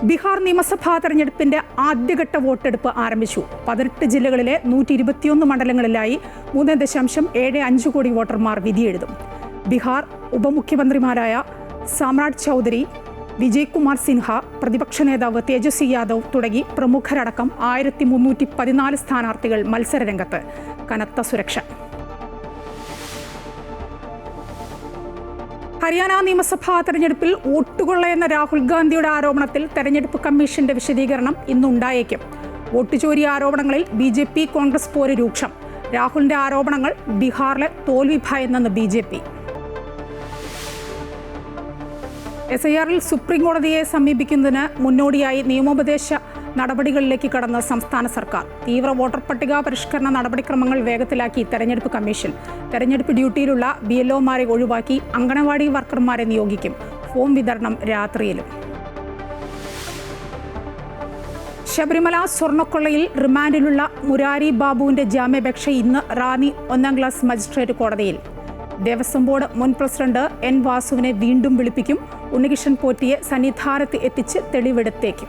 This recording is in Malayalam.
ബീഹാർ നിയമസഭാ തെരഞ്ഞെടുപ്പിന്റെ ആദ്യഘട്ട വോട്ടെടുപ്പ് ആരംഭിച്ചു. 18 ജില്ലകളിലെ 121 മണ്ഡലങ്ങളിലായി 3.75 കോടി വോട്ടർമാർ വിധിയെഴുതും. ബീഹാർ ഉപമുഖ്യമന്ത്രിമാരായ സാമ്രാട്ട് ചൗധരി, വിജയ് കുമാർ സിൻഹ, പ്രതിപക്ഷ നേതാവ് തേജസ്വി യാദവ് തുടങ്ങി പ്രമുഖരടക്കം 1314 സ്ഥാനാർത്ഥികൾ മത്സരരംഗത്ത്. കനത്ത സുരക്ഷ. ഹരിയാന നിയമസഭാ തെരഞ്ഞെടുപ്പിൽ വോട്ടുകൊള്ളയെന്ന രാഹുൽ ഗാന്ധിയുടെ ആരോപണത്തിൽ തെരഞ്ഞെടുപ്പ് കമ്മീഷന്റെ വിശദീകരണം ഇന്നുണ്ടായേക്കും. വോട്ടുചോരി ആരോപണങ്ങളിൽ BJP കോൺഗ്രസ് പോര് രൂക്ഷം. രാഹുലിന്റെ ആരോപണങ്ങൾ ബീഹാറിലെ തോൽവി ഭയന്നെന്ന് BJP. SIRൽ സുപ്രീം കോടതിയെ സമീപിക്കുന്നതിന് മുന്നോടിയായി നിയമോപദേശ നടപടികളിലേക്ക് കടന്ന സംസ്ഥാന സർക്കാർ. തീവ്ര വോട്ടർ പട്ടിക പരിഷ്കരണ നടപടിക്രമങ്ങൾ വേഗത്തിലാക്കി തെരഞ്ഞെടുപ്പ് കമ്മീഷൻ. തെരഞ്ഞെടുപ്പ് ഡ്യൂട്ടിയിലുള്ള BLOമാരെ ഒഴിവാക്കി അങ്കണവാടി വർക്കർമാരെ നിയോഗിക്കും. ഫോം വിതരണം രാത്രിയിലും. ശബരിമല സ്വർണ്ണക്കൊള്ളയിൽ റിമാൻഡിലുള്ള മുരാരി ബാബുവിന്റെ ജാമ്യാപേക്ഷ ഇന്ന് റാന്നി 1ാം ക്ലാസ് മജിസ്ട്രേറ്റ് കോടതിയിൽ. ദേവസ്വം ബോർഡ് മുൻ പ്രസിഡന്റ് N വാസുവിനെ വീണ്ടും വിളിപ്പിക്കും. ഉണ്ണികൃഷ്ണൻ പോറ്റിയെ സന്നിധാനത്ത് എത്തിച്ച് തെളിവെടുത്തേക്കും.